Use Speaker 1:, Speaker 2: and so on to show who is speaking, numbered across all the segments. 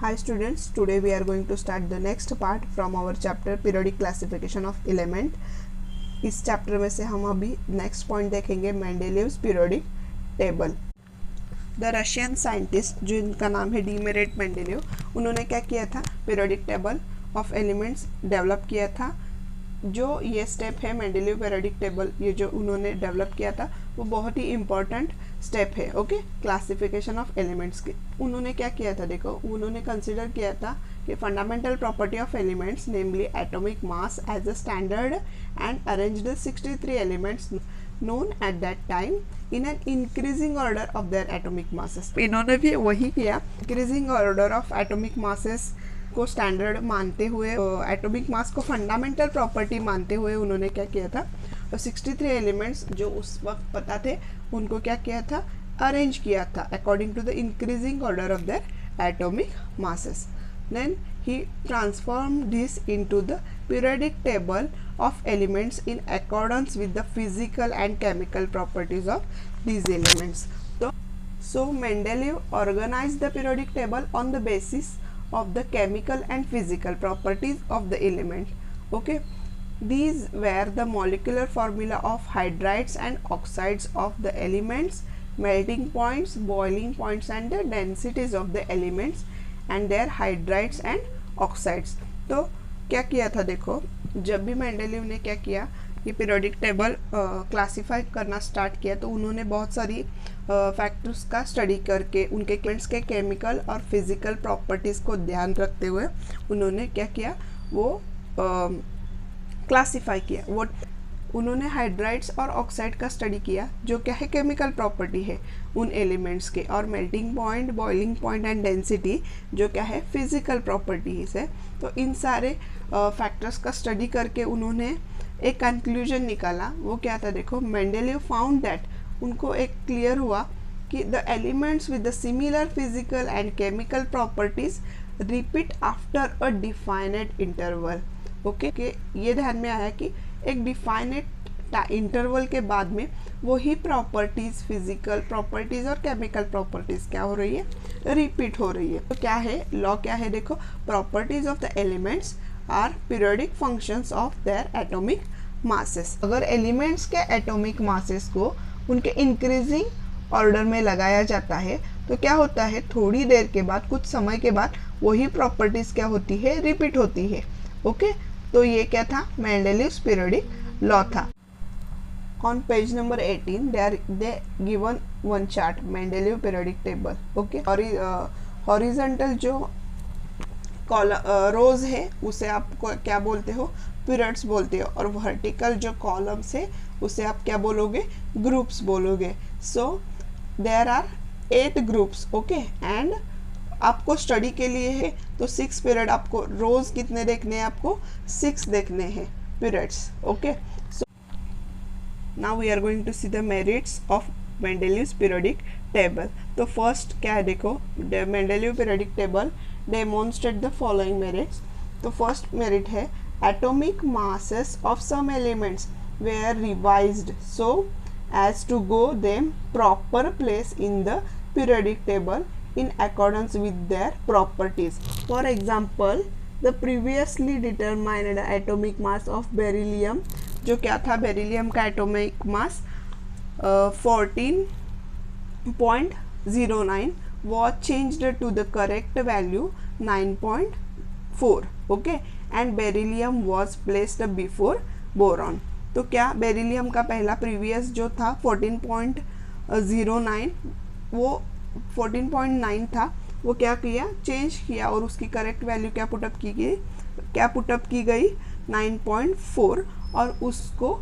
Speaker 1: Hi students, today we are going to start the next part from our chapter periodic classification of element. इस chapter में से हम अभी next point देखेंगे Mendeleev's periodic table. The Russian scientist जिनका नाम है डीमेरिट मेंडेलिव, उन्होंने क्या किया था, periodic table of elements develop किया था। जो ये स्टेप है मेंडेलिव पीरियोडिक टेबल, ये जो उन्होंने डेवलप किया था वो बहुत ही इम्पॉर्टेंट स्टेप है। ओके, क्लासिफिकेशन ऑफ एलिमेंट्स की उन्होंने क्या किया था, देखो उन्होंने कंसिडर किया था कि fundamental property of elements namely atomic mass as a standard and arranged 63 elements known at that time in an increasing order of their atomic masses। इन्होंने भी वही किया, increasing order of atomic masses को standard मानते हुए, atomic mass को fundamental property मानते हुए उन्होंने क्या किया था, 63 एलिमेंट्स जो उस वक्त पता थे उनको क्या किया था, अरेंज किया था according to the increasing order of their atomic masses. Then he transformed this into the periodic table of elements in accordance with the physical and chemical properties of these elements. So Mendeleev organized the periodic table on the basis of the chemical and physical properties of the element. Okay, these were the molecular formula of hydrides and oxides of the elements, melting points, boiling points, and the densities of the elements and their hydrides and oxides। तो क्या किया था, देखो जब भी Mendeleev ने क्या किया, ये पीरियोडिक टेबल क्लासीफाई करना स्टार्ट किया तो उन्होंने बहुत सारी फैक्टर्स का स्टडी करके उनके एलिमेंट्स के केमिकल और फिजिकल प्रॉपर्टीज़ को ध्यान रखते हुए उन्होंने क्या किया, वो क्लासीफाई किया। वो उन्होंने हाइड्राइड्स और ऑक्साइड का स्टडी किया जो क्या है, केमिकल प्रॉपर्टी है उन एलिमेंट्स के, और melting point, boiling point and density जो क्या है, फिजिकल प्रॉपर्टीज है। तो इन सारे फैक्टर्स का स्टडी करके उन्होंने एक कंक्लूजन निकाला। वो क्या था, देखो मेंडेलीव फाउंड दैट, उनको एक क्लियर हुआ कि the elements with the similar physical and chemical properties repeat after a definite interval. Okay, ये ध्यान में आया कि एक डिफाइनेट इंटरवल के बाद में वही प्रॉपर्टीज, फिजिकल प्रॉपर्टीज और केमिकल प्रॉपर्टीज क्या हो रही है, रिपीट हो रही है। तो क्या है लॉ, क्या है, देखो properties of the elements are periodic functions of their atomic masses. अगर एलिमेंट्स के एटॉमिक मासेस को उनके इंक्रीजिंग ऑर्डर में लगाया जाता है तो क्या होता है, थोड़ी देर के बाद, कुछ समय के बाद वही प्रॉपर्टीज क्या होती है, रिपीट होती है। ओके, तो ये क्या था, मेंडेलीव्स पीरियोडिक लॉ था। On page number 18 they given one chart, Mendeleev periodic table। Okay, horizontal जो रोज है उसे आप क्या बोलते हो, पीरियड्स बोलते हो, और वर्टिकल जो कॉलम्स है उसे आप क्या बोलोगे, ग्रुप्स बोलोगे। So there are 8 groups. Okay, and आपको स्टडी के लिए है तो 6 पीरियड, आपको रोज कितने देखने हैं, आपको 6 देखने हैं periods. Okay, so now we are going to see the merits of Mendeleev's periodic table. तो फर्स्ट क्या है, देखो Mendeleev periodic table demonstrate the following merits. तो फर्स्ट मेरिट है atomic masses of some elements were revised so as to give them proper place in the periodic table in accordance with their properties. For example, the previously determined atomic mass of beryllium, जो क्या था, beryllium का atomic mass 14.09 was changed to the correct value 9.4. okay, and beryllium was placed before boron। तो क्या beryllium का पहला previous जो था 14.09, वो 14.9 था, वो क्या किया, चेंज किया और उसकी करेक्ट वैल्यू क्या पुटअप की गई 9.4, और उसको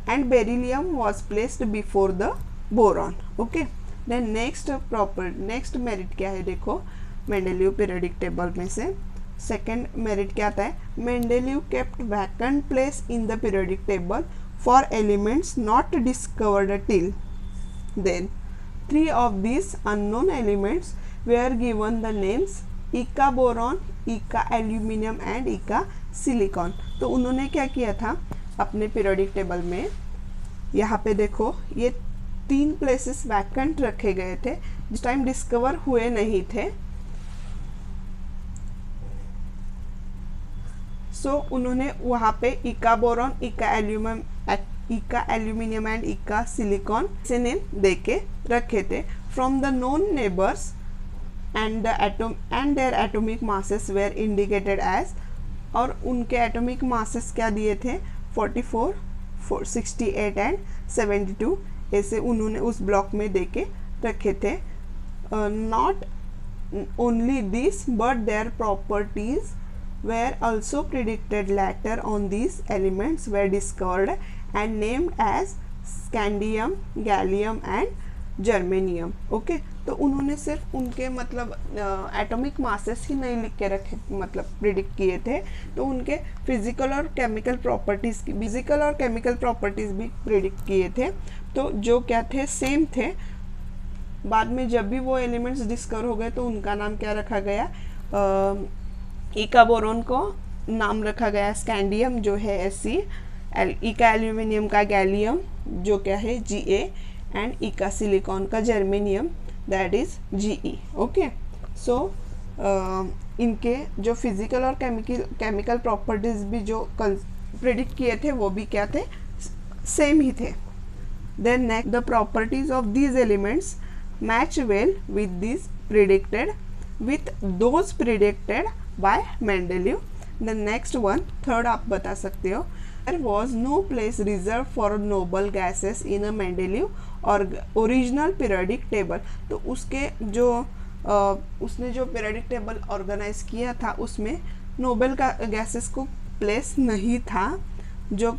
Speaker 1: and beryllium was placed before the boron. Okay, then next merit क्या है, देखो मेंडेलीव पीरियोडिक टेबल में से सेकेंड मेरिट क्या आता है, Mendeleev kept vacant place in the periodic table for elements not discovered till then. 3 of these unknown elements were given the names Ica boron, Ica aluminum and Ica silicon। तो उन्होंने क्या किया था अपने periodic table में, यहाँ पे देखो ये 3 प्लेसेस वैकेंट रखे गए थे जिस टाइम डिस्कवर हुए नहीं थे, सो उन्होंने वहाँ पे इका बोरॉन, इका एल्यूमिनियम एंड इका सिलिकॉन से नेम दे के रखे थे. From the known neighbours and their atomic masses were indicated as, और उनके एटॉमिक मासेस क्या दिए थे 44, 68 एंड 72 ऐसे उन्होंने उस ब्लॉक में दे के रखे थे. Not only this but their properties were also predicted. Later on these elements were discovered and named as scandium, gallium and germanium. Okay तो उन्होंने सिर्फ उनके मतलब एटॉमिक मासेस ही नहीं लिख के रखे, मतलब प्रिडिक्ट किए थे, तो उनके फिजिकल और केमिकल प्रॉपर्टीज़ भी प्रिडिक्ट किए थे. तो जो क्या थे, सेम थे. बाद में जब भी वो एलिमेंट्स डिस्कवर हो गए तो उनका नाम क्या रखा गया, इका बोरोन को नाम रखा गया स्कैंडियम जो है Sc, इका एल्यूमिनियम का गैलियम जो क्या है Ga, एंड इका सिलिकॉन का germanium that is Ge. Okay so इनके जो फिजिकल और केमिकल प्रॉपर्टीज भी जो प्रेडिक्ट किए थे वो भी क्या थे, सेम ही थे. Then next the properties of these elements match well with this predicted with those predicted by Mendeleev. The next one, third आप बता सकते हो, there was no place reserved for noble gases in a Mendeleev or original periodic table. तो उसके जो उसने जो periodic table organize किया था उसमें नोबेल का गैसेस को प्लेस नहीं था. जो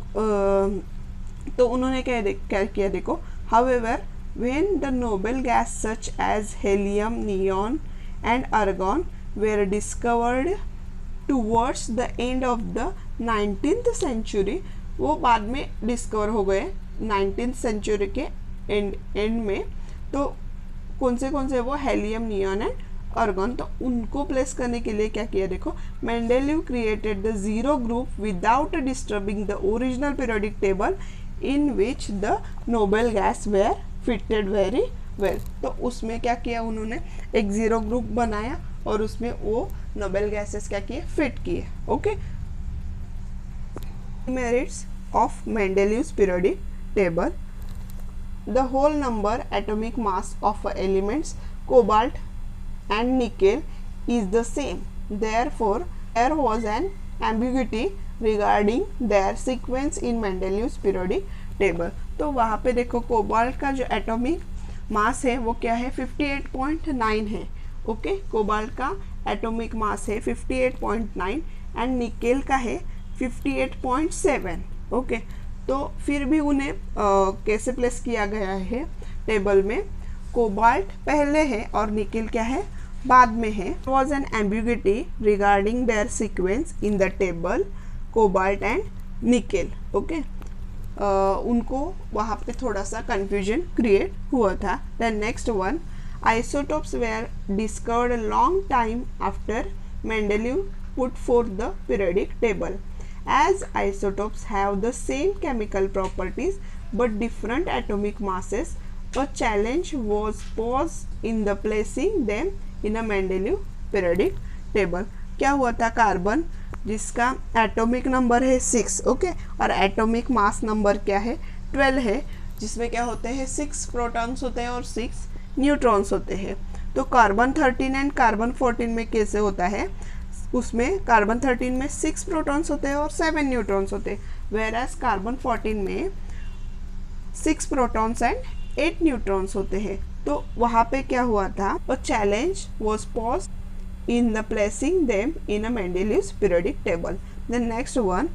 Speaker 1: तो उन्होंने क्या किया देखो, however when the noble gas such as helium, neon and argon were discovered towards the end of the 19th century, वो बाद में डिस्कवर हो गए 19th सेंचुरी के एंड में. तो कौन से वो हेलियम, नियॉन एंड आर्गन, तो उनको प्लेस करने के लिए क्या किया देखो, Mendeleev created the zero group without disturbing the original periodic table in which the noble gas were fitted very well. तो उसमें क्या किया उन्होंने, एक जीरो ग्रुप बनाया और उसमें वो नोबेल गैसेस क्या किए, फिट किए. Okay merits of Mendeleev's periodic table. The whole number atomic mass of elements cobalt and nickel is the same. Therefore there was an ambiguity regarding their sequence in Mendeleev's periodic table. तो वहाँ पे देखो cobalt का जो atomic mass है वो क्या है 58.9 है. ओके कोबाल्ट का एटॉमिक मास है 58.9 एंड निकेल का है 58.7. ओके तो फिर भी उन्हें कैसे प्लेस किया गया है टेबल में, कोबाल्ट पहले है और निकेल क्या है बाद में है. Was an ambiguity regarding their sequence in the table cobalt and nickel. Okay उनको वहाँ पे थोड़ा सा कंफ्यूजन क्रिएट हुआ था. The next one, isotopes were discovered long time after Mendeleev put for the periodic table. As isotopes have the same chemical properties but different atomic masses, a challenge was posed in the placing them in a Mendeleev periodic table. क्या हुआ था, carbon जिसका atomic number है 6, okay और atomic mass number क्या है 12 है, जिसमें क्या होते हैं 6 प्रोटॉन्स होते हैं और 6 न्यूट्रॉन्स होते हैं. तो कार्बन 13 एंड कार्बन 14 में कैसे होता है, उसमें कार्बन 13 में 6 प्रोटॉन्स होते हैं और 7 न्यूट्रॉन्स होते हैं, वेयर एज कार्बन 14 में 6 प्रोटॉन्स एंड 8 न्यूट्रॉन्स होते हैं. तो वहाँ पे क्या हुआ था, अ challenge was posed in the placing them in a Mendeleev's periodic table. The next one,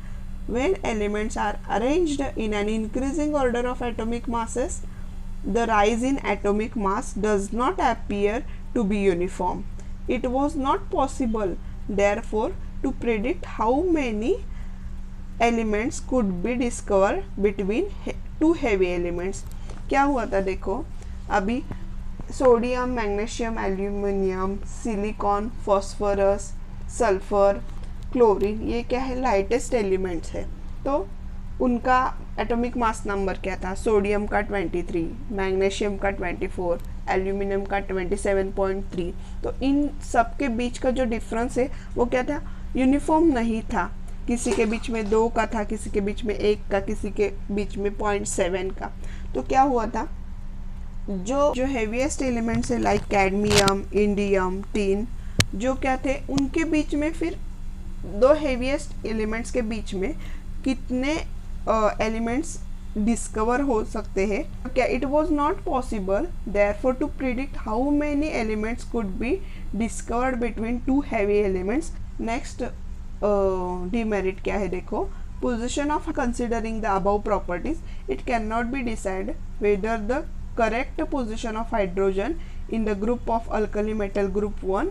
Speaker 1: when elements are arranged in an increasing order of atomic masses, the rise in atomic mass does not appear to be uniform. It was not possible, therefore, to predict how many elements could be discovered between two heavy elements. क्या हुआ था देखो, अभी sodium, magnesium, aluminium, silicon, phosphorus, sulphur, chlorine, ये क्या है lightest elements है. तो उनका एटॉमिक मास नंबर क्या था, सोडियम का 23, मैग्नीशियम का 24, एल्यूमिनियम का 27.3. तो इन सब के बीच का जो डिफरेंस है वो क्या था, यूनिफॉर्म नहीं था. किसी के बीच में 2 का था, किसी के बीच में 1 का, किसी के बीच में 0.7 का। तो क्या हुआ था, जो हेवीएस्ट एलिमेंट्स है लाइक कैडमियम, इंडियम, टिन, जो क्या थे उनके बीच में फिर 2 हेवीएस्ट एलिमेंट्स के बीच में कितने एलिमेंट्स डिस्कवर हो सकते हैं। क्या it was not possible therefore to predict how many elements could be discovered between 2 heavy elements. Next demerit क्या है देखो, position of considering the above properties, it can not be decide whether the correct position of hydrogen in the group of alkali metal group 1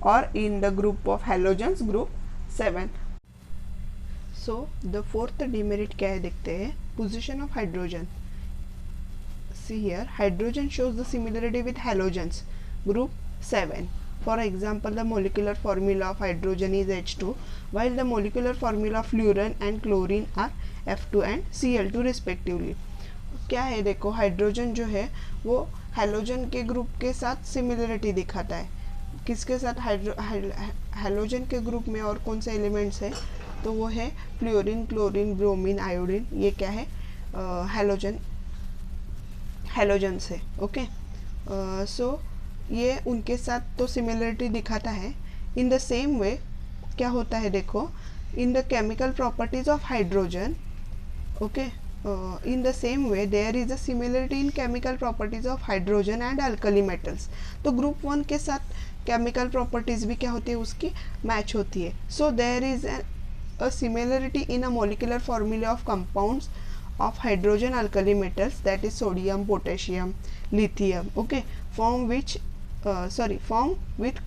Speaker 1: और in the group of halogens group 7। So the fourth demerit क्या है देखते हैं, position of hydrogen. See here, hydrogen shows the similarity with halogens group 7. For example, the molecular formula of hydrogen is H2 while the molecular formula of fluorine and chlorine are F2 and Cl2 respectively. क्या है देखो, hydrogen जो है वो halogen के group के साथ similarity दिखाता है। किसके साथ, हैलोजन के ग्रुप में और कौन से एलिमेंट्स है, तो वो है फ्लोरीन, क्लोरीन, ब्रोमीन, आयोडीन, ये क्या है हैलोजन से। ओके, सो ये उनके साथ तो सिमिलरिटी दिखाता है। इन द सेम वे क्या होता है देखो, in the chemical properties of hydrogen, okay, in the same way there is a similarity in chemical properties of hydrogen and alkali metals. तो ग्रुप 1 के साथ केमिकल प्रॉपर्टीज भी क्या होती है, उसकी मैच होती है। So there is a similarity in a molecular formula of compounds of hydrogen alkali metals, that is sodium, potassium, lithium, okay, form with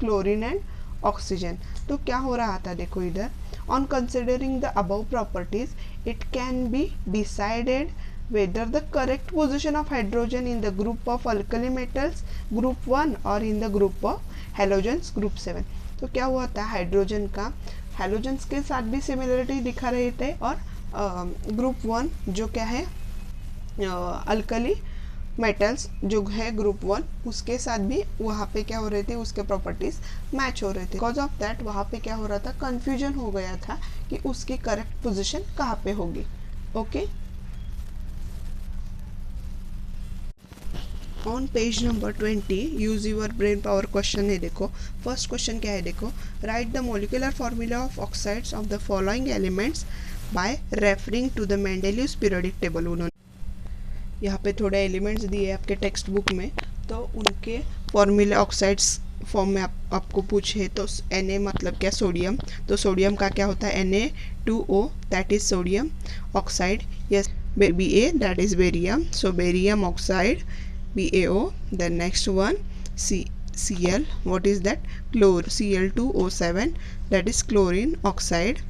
Speaker 1: chlorine and oxygen। तो क्या हो रहा था देखो इधर, on considering the above properties it can be decided whether the correct position of hydrogen in the group of alkali metals group 1 or in the group of halogens group 7। तो क्या हुआ था, हाइड्रोजन का हैलोजेंस के साथ भी similarity दिखा रहे थे और ग्रुप 1 जो क्या है अल्कली मेटल्स जो है ग्रुप 1 उसके साथ भी वहाँ पे क्या हो रहे थे, उसके प्रॉपर्टीज मैच हो रहे थे। बिकॉज ऑफ दैट वहाँ पे क्या हो रहा था, कंफ्यूजन हो गया था कि उसकी करेक्ट पोजीशन कहाँ पे होगी। Okay, on page number 20 use your brain power question है देखो। फर्स्ट क्वेश्चन क्या है देखो, write the molecular formula of oxides of the following elements by referring to the Mendeleev's periodic table. उन्होंने यहाँ पे थोड़े एलिमेंट्स दिए आपके टेक्स्ट बुक में, तो उनके फॉर्मूला ऑक्साइड्स फॉर्म में आपको पूछे तो Na मतलब क्या, सोडियम, तो सोडियम का क्या होता है Na2O, that is sodium oxide. Yes, Ba that is barium, so barium oxide BaO, then next one Cl, what is that, Cl2O7, that is chlorine oxide।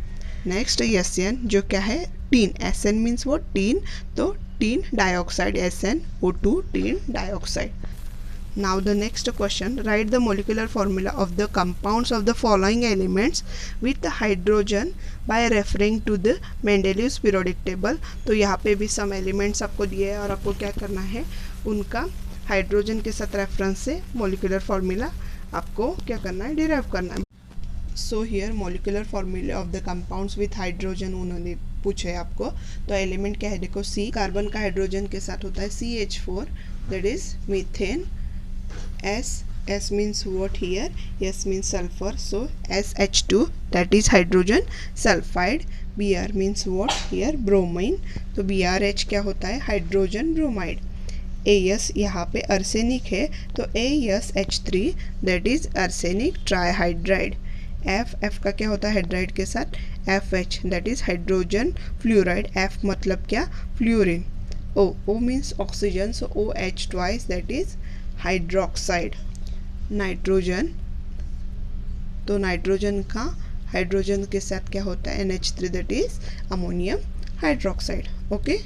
Speaker 1: next Sn जो क्या है, tin, Sn means what, tin, तो tin dioxide, SnO2 tin dioxide. now the next question, write the molecular formula of the compounds of the following elements with the hydrogen by referring to the Mendeleev's periodic table। तो यहाँ पे भी some elements आपको दिए हैं और आपको क्या करना है, उनका हाइड्रोजन के साथ रेफरेंस से मोलिकुलर फार्मूला आपको क्या करना है, डिराइव करना है। So here molecular formula of the compounds with hydrogen उन्होंने पूछे आपको। तो एलिमेंट क्या है देखो, C, कार्बन का हाइड्रोजन के साथ होता है CH4, that is methane. S means what here, S means sulfur, so SH2, that is hydrogen sulfide। Br means what here, bromine, तो BRH क्या होता है, हाइड्रोजन ब्रोमाइड। AS यहाँ पे अर्सेनिक है, तो ASH3, that is arsenic trihydride. F का क्या होता है हाइड्राइड के साथ, FH, that is hydrogen fluoride. F मतलब क्या, fluorine. O means oxygen, so OH twice, that is hydroxide. Nitrogen, तो नाइट्रोजन का हाइड्रोजन के साथ क्या होता है NH3, that is ammonium hydroxide. Okay.